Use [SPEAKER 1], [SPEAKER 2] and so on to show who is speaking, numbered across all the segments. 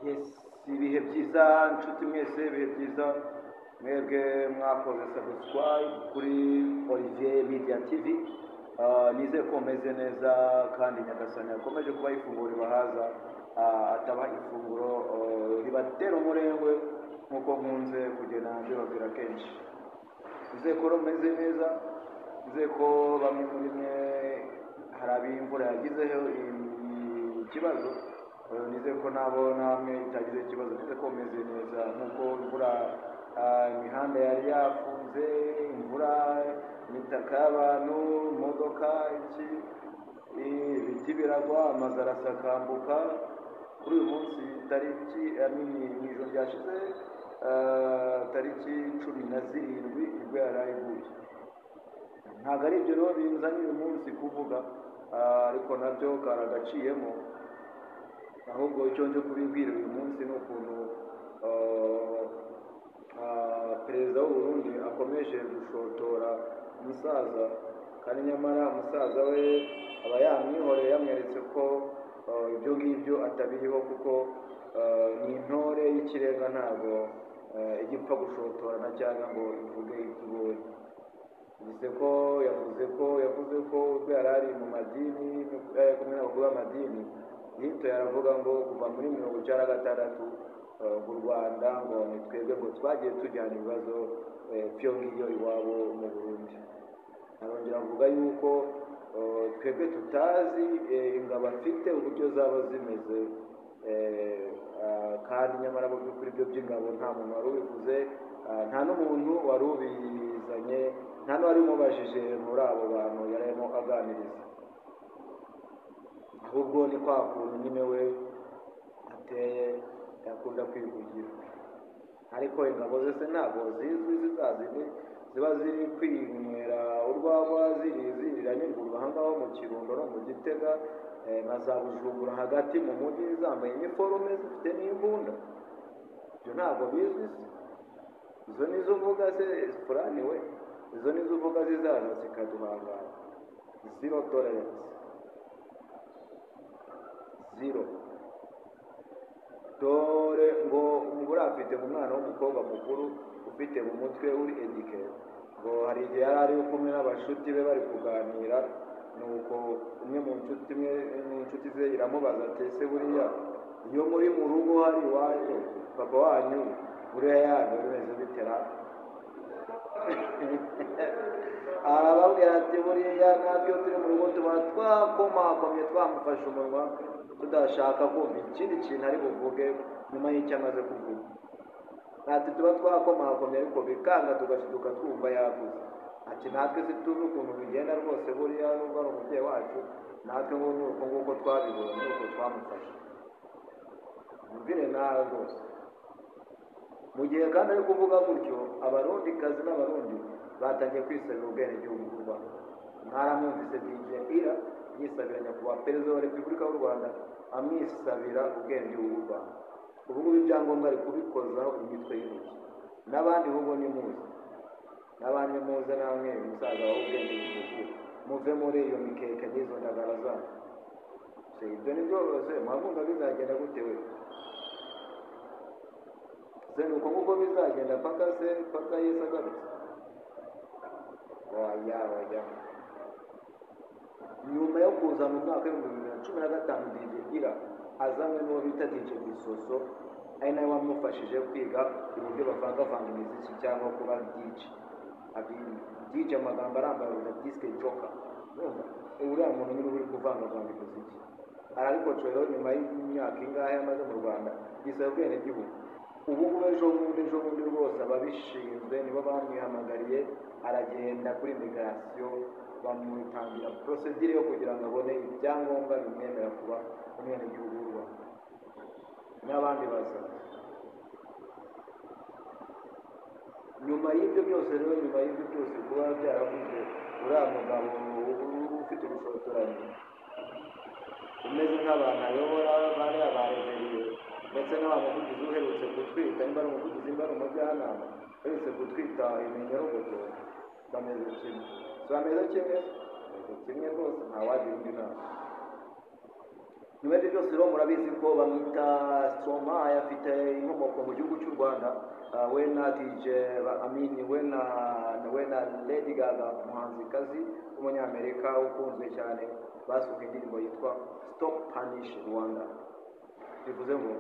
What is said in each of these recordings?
[SPEAKER 1] Yes, ibihe byiza nshuti mwese, ibihe byiza mwebwe mwakoze subscribe kuri Olivier Media TV. Nize ko meze neza kandi nyagasani yakomeje kuba ifunguro ribahaza, ataba ifunguro ribatera umurengwe nkuko nkunze kugenda mbibabwira kenshi. Nize ko meze neza, nize ko bamwe muri mwe hari ab'imvura yagizeho ikibazo, nize ko nabo namwe itagize ikibazo, nize ko meze neza nkuko imvura imihanda yari yafunze, imvura imitaka y'abantu, imodoka, ibiti biragwa, amazu arasakambuka. Kuri uyu munsi tariki mu ijoro ryashize tariki 17 nibwo yari iguye. Ntabwo ari ibyo rero binzanye uyu munsi kuvuga, ariko nabyo karagaciyemo, ahubwo icyo nje kubibwira uyu munsi ni ukuntu perezida w'u Burundi akomeje gushotora umusaza, kandi nyamara umusaza we aba yamwihoreye, yamweretse ko ibyo ngibyo atabiriho, kuko ni intore y'ikirenga, ntabwo igipfa gushotorana cyangwa ngo ivuge ibyo ibonye. Yavuze ko ubwo yari ari mu madini, kumwe n'abakuru b'amadini, yitoye aravuga ngo kuva muri 1996 mu Rwanda ngo ni twebwe ngo twagiye tujyana ibibazo byo ngiyo iwabo mu Burundi. Arongera avuga yuko twebwe tutazi ingabo afite uburyo zaba zimeze, kandi nyamara mu by'ukuri ibyo by'ingabo nta muntu wari ubivuze, nta n'umuntu wari ubizanye, nta n'uwari umubajije muri abo bantu yarimo aganiriza, ahubwo ni kwa kuntu nyine we ateye yakunda kwivugira. Ariko ingabo zose ntabwo zizwi, zizazindi ziba ziri kwinywera urwagwa, ziranyurwa aha ngaho mu Kirundo no mu Gitega na za Bujumbura hagati mu mujyi, zambaye iniforume zifite n'imbunda. Ibyo ntabwo bizwi se? Izo nizo uvuga se Furani we? Izo nizo uvuga zizaza zikaduhangara? Zero tolerance, zero. Dore ngo umugore afite umwana w'umukobwa mukuru ufite mu mutwe uri educated, ngo hari igihe yari ari kumwe n'abashuti be bari kuganira, nuko umwe mu nshuti ze iramubaza ati ese buriya iyo muri mu rugo hari iwanyu papa wanyu buriya yanyu bimeze bitera? Arababwira ati buriya natwe turi mu rugo tuba twakomakomye twamufashe umunwa, tudashaka kumva ikindi kintu ari buvuge nyuma y'icyo amaze kuvuga. Ati tuba twakomakomye ariko bikanga tugashiduka twumva yavuze. Ati natwe situzi ukuntu bigenda rwose, buriya nubwo ari umubyeyi wacu, natwe nk'uko nguko twabibonye nuko twamufashe. Mubwire nawe rwose. Mu gihe kandi ari kuvuga gutyo, abarundikazi n'abarundi batangiye kwisabira ubwenegihugu bw'u Rwanda. Mwaramwumvise DJ Ira yisabira nyakubahwa perezida wa Repubulika y'u Rwanda, amwisabira ubwenegihugu bw'u Rwanda. Ubu ngubu ibyangombwa ari kubikozaho imitwe y'intoki. N'abandi ahubwo ni muze, n'abandi muze namwe umusaza wawe ubwenegihugu, muve muri iyo mikeke n'izo ndagara zanyu. Ibyo ni byose mwabumva bizagenda gute we? Nuko nguko bizagenda paka Yesu agarutse? Oya. Nyuma yo kuza mu mwaka w'2015 DJ Ira azanywe n'uwo bita DJ Bisoso, ari nawe wamufashije kwiga uburyo bavangavanga imiziki cyangwa kuba DJ amagambo arambaye na disc joker. Uriya muntu nyine uri kuvangavanga imiziki ariko rero nyuma y'imyaka ingahe amaze mu Rwanda yisaba ubwenegihugu. Ubu ngubu ejo bundi rwose ababishinzwe nibo bamwihamagariye, aragenda kuri migration bamutangira procedure yo kugira ngo abone ibyangombwa bimwemerera kuba umwenegihugu w'u Rwanda. N'abandi baza nyuma y'ibyo byose kuba byaravuze, uriya mugabo ufite ubushotoranyi umeze nk'abantu ayobora bari abareveriye, ndetse n'abamuvugizi uherutse gutwita, nimba ari umuvugizi, nimba ari umujyanama uherutse gutwita imenyarugogo, bameze kimwe rwose, ntawagira indi nama. nyuma y'ibyo byose rero murabizi ko bamwita Stromae, afite inkomoko mu gihugu cy'u Rwanda, we na DJ Amini, we na Lady Gaga, umuhanzikazi w'umunyamerika ukunzwe cyane, basohoye indirimbo yitwa Stop Punish Rwanda, bivuze ngo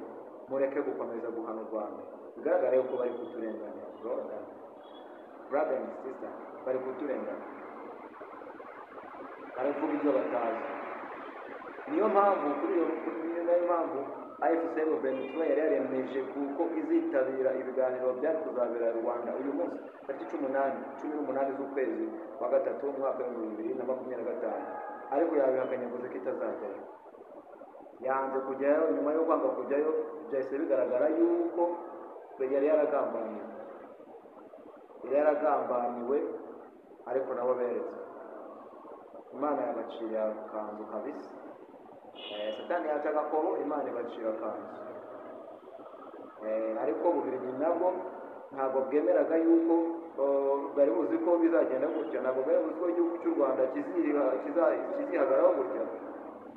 [SPEAKER 1] mureke gukomeza guhana u Rwanda. Bigaragara yuko bari kuturenganya, brother and sister, bari kuturenganya, baravuga ibyo batazi. Niyo mpamvu AFCM Ventura yari yaremeje kuko izitabira ibiganiro byari kuzabera Rwanda uyu munsi tariki 18 z'ukwezi kwa gatatu umwaka wa 2025, ariko yabihakanye avuze ko itazajyayo, yanze kujyayo. Nyuma yo kwanga kujyayo byahise bigaragara yuko yari yaragambaniwe, ariko nabo beretse Imana yabacira akanzu kabisa. Satani yaca agakoro, Imana ibacira akanzu. Ariko Bubiligi nabwo ntabwo bwemeraga yuko bari buzi ko bizagenda gutya, ntabwo bari buzi ko igihugu cy'u Rwanda kizihagararaho gutya.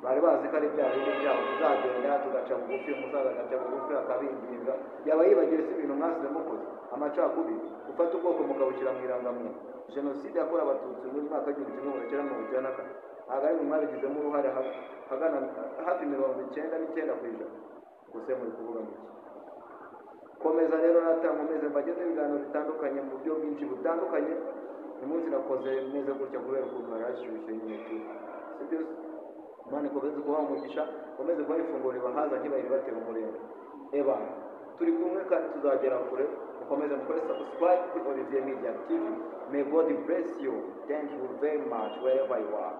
[SPEAKER 1] Bari bazi ko ari bya bindi byabo tuzagenda tugaca bugufi, umusaza agaca bugufi akabinginga. Yaba yibagiwe si ibintu mwasize mukoze, amacakubiri, gufata ubwoko mukabushyira mu irangamuntu. Jenoside yakorewe Abatutsi muri mwaka w'igihumbi kimwe magana cyenda mirongo icyenda na kane, ntabwo ari mu mwabigizemo uruhare hagana hafi 99%. Gusa muri kuvuga ngo komeza rero natamumeze mbageze ibiganiro bitandukanye mu buryo bwinshi butandukanye. Uyu munsi nakoze neza gutya kubera ukuntu narashyushye nyine tu, sibyo? Imana ikomeze kubaha umugisha, ikomeze kubaha ifunguro ribahaza, ntibayiribatera umurego. Turi kumwe kandi tuzagera kure. Mukomeze mukore subscribe kuri Olivier Media TV. May God bless you. Thank you very much wherever you are.